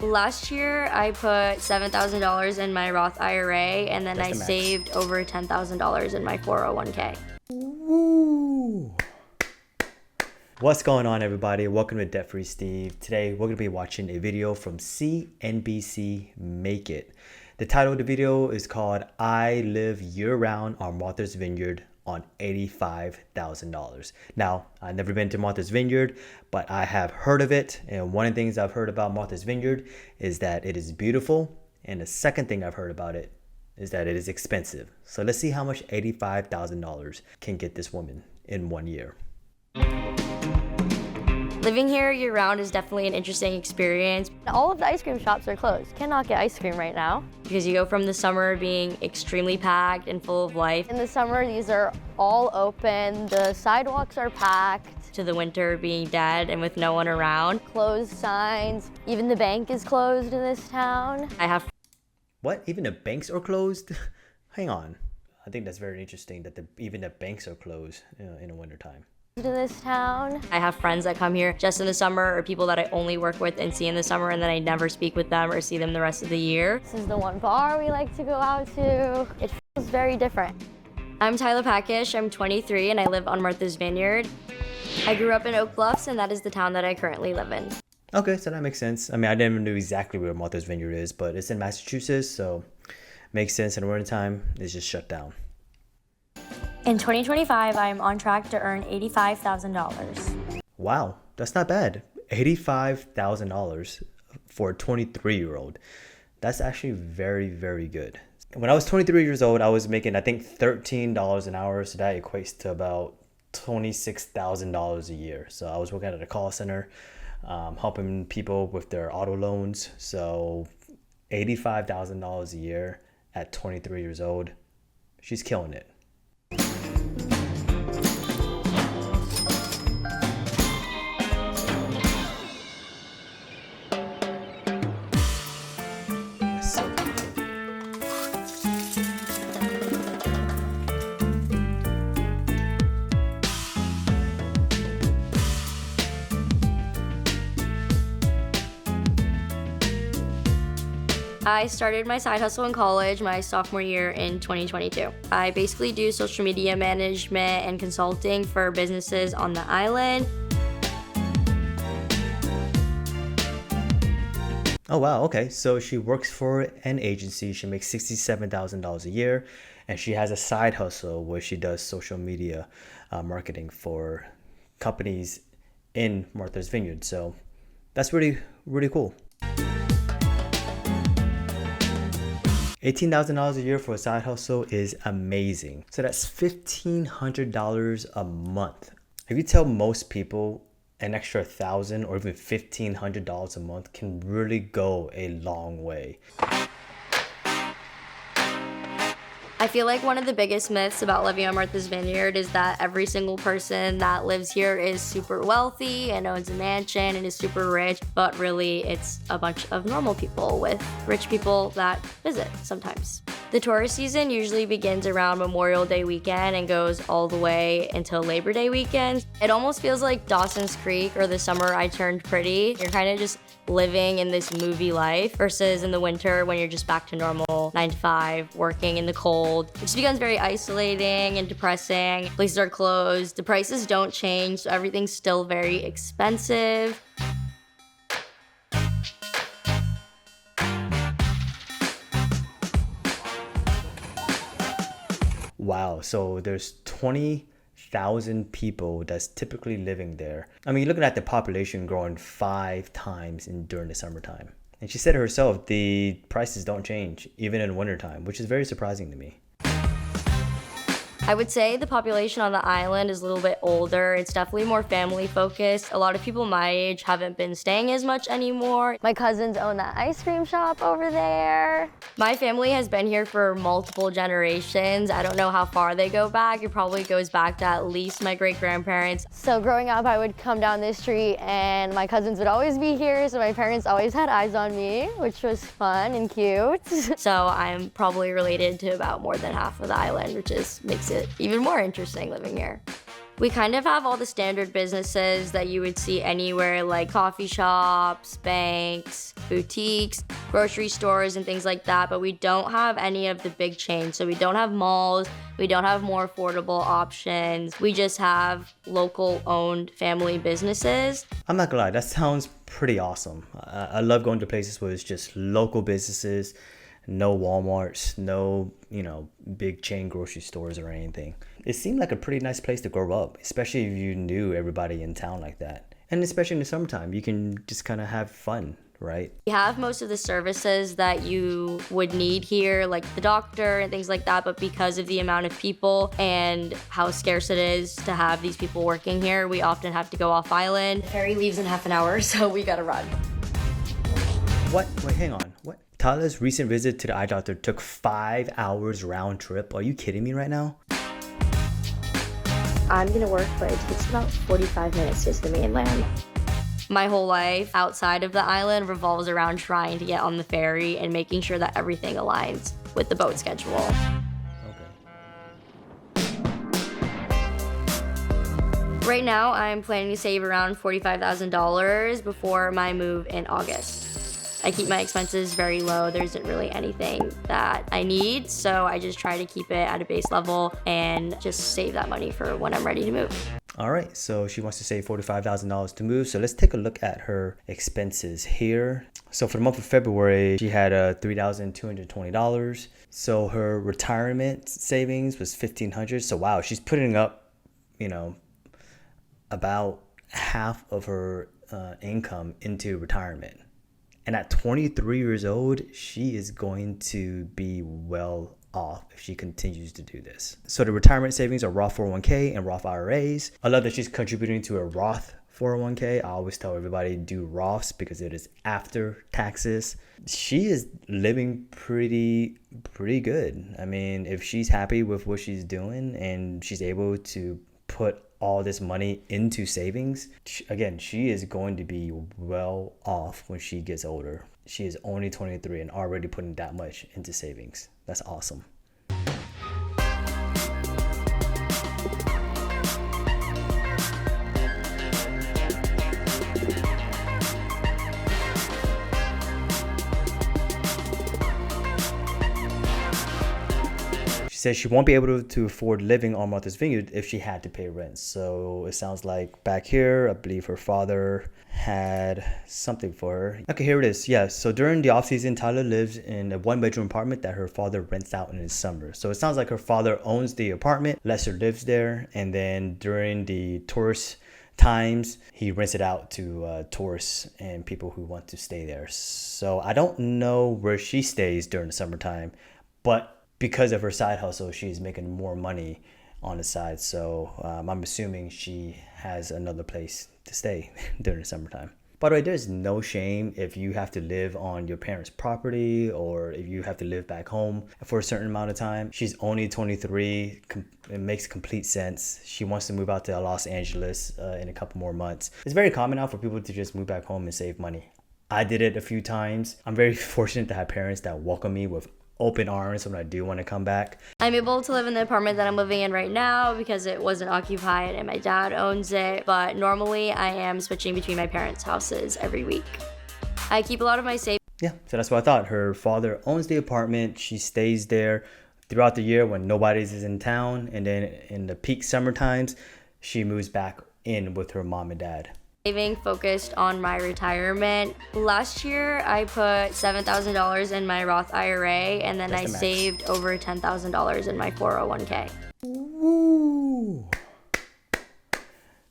Last year, I put $7,000 in my Roth IRA, and then I saved over $10,000 in my 401k. Woo! What's going on, everybody? Welcome to Debt Free Steve. Today, we're going to be watching a video from CNBC Make It. The title of the video is called I Live Year-Round on Martha's Vineyard on $85,000. Now, I've never been to Martha's Vineyard, but I have heard of it. And one of the things I've heard about Martha's Vineyard is that it is beautiful. And the second thing I've heard about it is that it is expensive. So let's see how much $85,000 can get this woman in 1 year. Living here year-round is definitely an interesting experience. All of the ice cream shops are closed. Cannot get ice cream right now. Because you go from the summer being extremely packed and full of life. In the summer, these are all open. The sidewalks are packed. To the winter being dead and with no one around. Closed signs. Even the bank is closed in this town. What? Even the banks are closed? Hang on. I think that's very interesting that even the banks are closed in the wintertime. In this town. I have friends that come here just in the summer, or people that I only work with and see in the summer, and then I never speak with them or see them the rest of the year. This is the one bar we like to go out to. It feels very different. I'm Tyler Packish, I'm 23 and I live on Martha's Vineyard. I grew up in Oak Bluffs and that is the town that I currently live in. Okay, so that makes sense. I mean, I didn't know exactly where Martha's Vineyard is, but it's in Massachusetts, so makes sense. In the wintertime, it's just shut down. In 2025, I am on track to earn $85,000. Wow, that's not bad. $85,000 for a 23-year-old. That's actually very, very good. When I was 23 years old, I was making, I think, $13 an hour. So that equates to about $26,000 a year. So I was working at a call center, helping people with their auto loans. So $85,000 a year at 23 years old. She's killing it. I started my side hustle in college my sophomore year in 2022. I basically do social media management and consulting for businesses on the island. Oh, wow. Okay. So she works for an agency. She makes $67,000 a year. And she has a side hustle where she does social media marketing for companies in Martha's Vineyard. So that's really, really cool. $18,000 a year for a side hustle is amazing. So that's $1,500 a month. If you tell most people an extra $1,000 or even $1,500 a month can really go a long way. I feel like one of the biggest myths about living on Martha's Vineyard is that every single person that lives here is super wealthy and owns a mansion and is super rich, but really it's a bunch of normal people with rich people that visit sometimes. The tourist season usually begins around Memorial Day weekend and goes all the way until Labor Day weekend. It almost feels like Dawson's Creek or The Summer I Turned Pretty. You're kind of just living in this movie life versus in the winter when you're just back to normal 9 to 5, working in the cold. It just becomes very isolating and depressing. Places are closed. The prices don't change, so everything's still very expensive. Wow, so there's 20,000 people that's typically living there. I mean, looking at the population growing 5 times during the summertime. And she said herself, the prices don't change, even in wintertime, which is very surprising to me. I would say the population on the island is a little bit older. It's definitely more family focused. A lot of people my age haven't been staying as much anymore. My cousins own that ice cream shop over there. My family has been here for multiple generations. I don't know how far they go back. It probably goes back to at least my great-grandparents. So growing up, I would come down this street and my cousins would always be here, so my parents always had eyes on me, which was fun and cute. So I'm probably related to about more than half of the island, which makes it even more interesting living here. We kind of have all the standard businesses that you would see anywhere, like coffee shops, banks, boutiques, grocery stores, and things like that, but we don't have any of the big chains. So we don't have malls, we don't have more affordable options. We just have local owned family businesses. I'm not gonna lie, that sounds pretty awesome. I love going to places where it's just local businesses, no Walmarts, no, big chain grocery stores or anything. It seemed like a pretty nice place to grow up, especially if you knew everybody in town like that. And especially in the summertime, you can just kind of have fun, right? We have most of the services that you would need here, like the doctor and things like that, but because of the amount of people and how scarce it is to have these people working here, we often have to go off island. The ferry leaves in half an hour, so we gotta run. What? Wait, hang on. What? Tyler's recent visit to the eye doctor took 5 hours round trip. Are you kidding me right now? I'm gonna work, but it takes about 45 minutes to the mainland. My whole life outside of the island revolves around trying to get on the ferry and making sure that everything aligns with the boat schedule. Okay. Right now, I'm planning to save around $45,000 before my move in August. I keep my expenses very low. There isn't really anything that I need, so I just try to keep it at a base level and just save that money for when I'm ready to move. All right, so she wants to save $45,000 to move. So let's take a look at her expenses here. So for the month of February, she had $3,220. So her retirement savings was $1,500. So wow, she's putting up, about half of her income into retirement. And at 23 years old, she is going to be well off if she continues to do this. So the retirement savings are Roth 401k and Roth IRAs. I love that she's contributing to a Roth 401k. I always tell everybody do Roths because it is after taxes. She is living pretty good. I mean, if she's happy with what she's doing and she's able to put all this money into savings, again, she is going to be well off when she gets older. She is only 23 and already putting that much into savings. That's awesome. Says she won't be able to afford living on Martha's Vineyard if she had to pay rent. So it sounds like back here, I believe her father had something for her. Okay, here it is. Yeah, so during the off season, Tyler lives in a 1-bedroom apartment that her father rents out in the summer. So it sounds like her father owns the apartment, Lester lives there, and then during the tourist times, he rents it out to tourists and people who want to stay there. So I don't know where she stays during the summertime, but because of her side hustle, she's making more money on the side. So I'm assuming she has another place to stay during the summertime. By the way, there's no shame if you have to live on your parents' property or if you have to live back home for a certain amount of time. She's only 23. It makes complete sense. She wants to move out to Los Angeles in a couple more months. It's very common now for people to just move back home and save money. I did it a few times. I'm very fortunate to have parents that welcome me with open arms when I do want to come back. I'm able to live in the apartment that I'm living in right now because it wasn't occupied and my dad owns it, but normally I am switching between my parents' houses every week. I keep a lot of my savings. Yeah, so that's what I thought. Her father owns the apartment. She stays there throughout the year when nobody's in town, and then in the peak summer times, she moves back in with her mom and dad. Saving focused on my retirement. Last year, I put $7,000 in my Roth IRA, and then I saved over $10,000 in my 401k. Woo!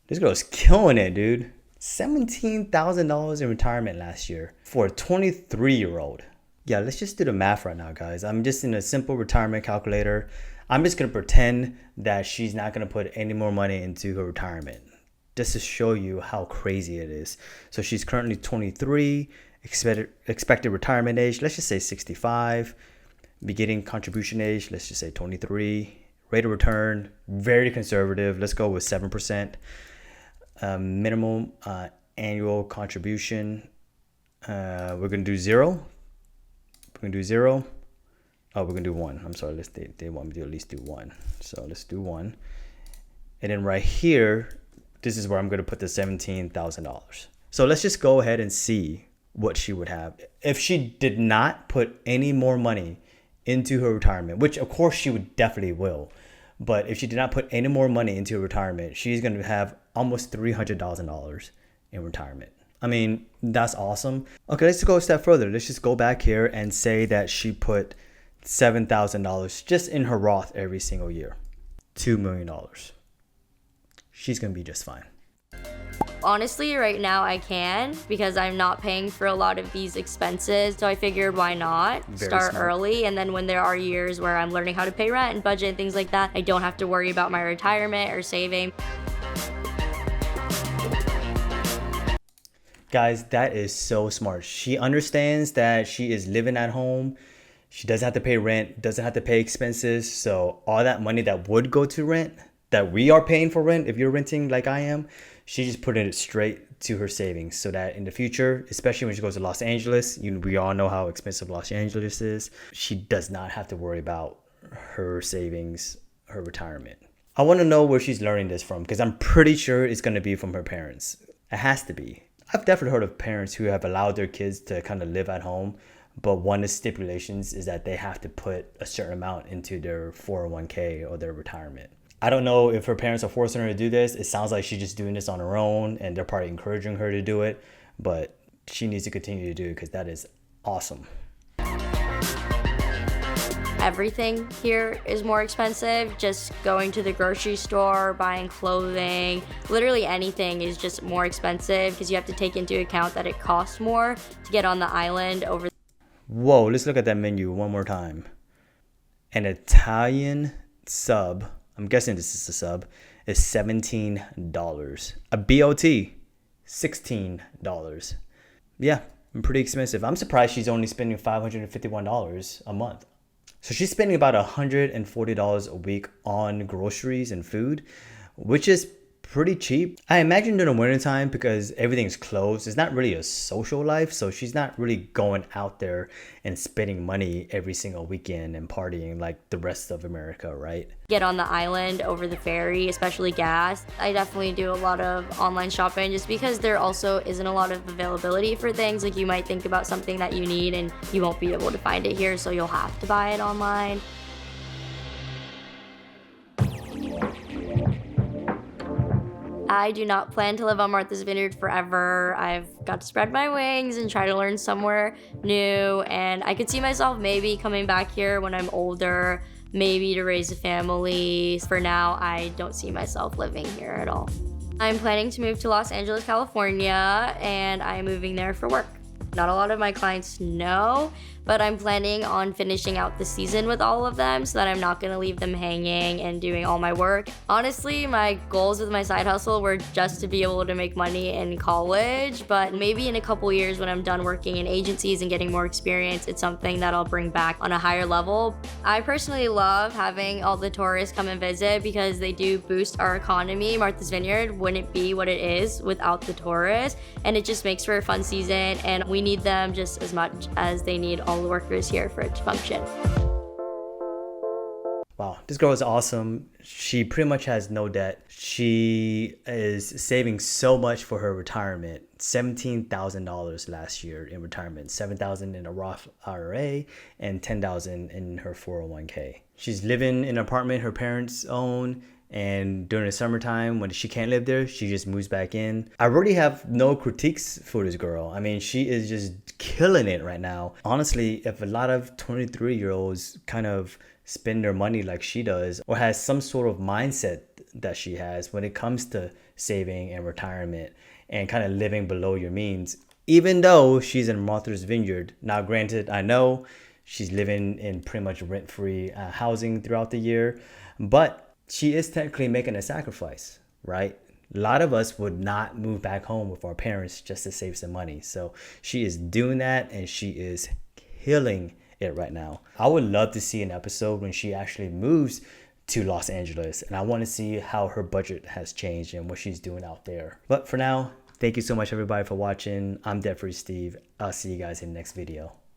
This girl's killing it, dude. $17,000 in retirement last year for a 23-year-old. Yeah, let's just do the math right now, guys. I'm just in a simple retirement calculator. I'm just gonna pretend that she's not gonna put any more money into her retirement, just to show you how crazy it is. So she's currently 23, expected retirement age, let's just say 65, beginning contribution age, let's just say 23, rate of return, very conservative, let's go with 7%, minimum annual contribution, we're gonna do 0, we're gonna do 0, oh, we're gonna do 1, I'm sorry, they want me to at least do 1, so let's do 1. And then right here, this is where I'm going to put the $17,000. So let's just go ahead and see what she would have if she did not put any more money into her retirement, which of course she would definitely will. But if she did not put any more money into her retirement, she's going to have almost $300,000 in retirement. I mean, that's awesome. Okay, let's go a step further. Let's just go back here and say that she put $7,000 just in her Roth every single year. $2 million. She's going to be just fine. Honestly, right now I can because I'm not paying for a lot of these expenses. So I figured why not start early. And then when there are years where I'm learning how to pay rent and budget and things like that, I don't have to worry about my retirement or saving. Guys, that is so smart. She understands that she is living at home. She doesn't have to pay rent, doesn't have to pay expenses. So all that money that would go to rent, that we are paying for rent, if you're renting like I am, she just put it straight to her savings so that in the future, especially when she goes to Los Angeles, we all know how expensive Los Angeles is. She does not have to worry about her savings, her retirement. I want to know where she's learning this from because I'm pretty sure it's going to be from her parents. It has to be. I've definitely heard of parents who have allowed their kids to kind of live at home, but one of the stipulations is that they have to put a certain amount into their 401k or their retirement. I don't know if her parents are forcing her to do this. It sounds like she's just doing this on her own and they're probably encouraging her to do it, but she needs to continue to do it because that is awesome. Everything here is more expensive. Just going to the grocery store, buying clothing, literally anything is just more expensive because you have to take into account that it costs more to get on the island over. Whoa, let's look at that menu one more time. An Italian sub, I'm guessing this is a sub, is $17. A BOT, $16. Yeah, pretty expensive. I'm surprised she's only spending $551 a month. So she's spending about $140 a week on groceries and food, which is pretty cheap. I imagine during the wintertime because everything's closed, it's not really a social life. So she's not really going out there and spending money every single weekend and partying like the rest of America, right? Get on the island over the ferry, especially gas. I definitely do a lot of online shopping just because there also isn't a lot of availability for things. Like you might think about something that you need and you won't be able to find it here, so you'll have to buy it online. I do not plan to live on Martha's Vineyard forever. I've got to spread my wings and try to learn somewhere new. And I could see myself maybe coming back here when I'm older, maybe to raise a family. For now, I don't see myself living here at all. I'm planning to move to Los Angeles, California, and I'm moving there for work. Not a lot of my clients know, but I'm planning on finishing out the season with all of them so that I'm not gonna leave them hanging and doing all my work. Honestly, my goals with my side hustle were just to be able to make money in college, but maybe in a couple years when I'm done working in agencies and getting more experience, it's something that I'll bring back on a higher level. I personally love having all the tourists come and visit because they do boost our economy. Martha's Vineyard wouldn't be what it is without the tourists, and it just makes for a fun season, and we need them just as much as they need all the workers here for it to function. Wow, this girl is awesome. She pretty much has no debt. She is saving so much for her retirement. $17,000 last year in retirement, $7,000 in a Roth IRA, and $10,000 in her 401k. She's living in an apartment her parents own, and during the summertime when she can't live there, she just moves back in. I really have no critiques for this girl. I mean, she is just killing it right now. Honestly, if a lot of 23-year-olds kind of spend their money like she does, or has some sort of mindset that she has when it comes to saving and retirement and kind of living below your means, even though she's in Martha's Vineyard. Now, granted, I know she's living in pretty much rent-free housing throughout the year, but she is technically making a sacrifice, right? A lot of us would not move back home with our parents just to save some money. So she is doing that and she is killing it right now. I would love to see an episode when she actually moves to Los Angeles, and I want to see how her budget has changed and what she's doing out there. But for now, thank you so much everybody for watching. I'm Debt Free Steve. I'll see you guys in the next video.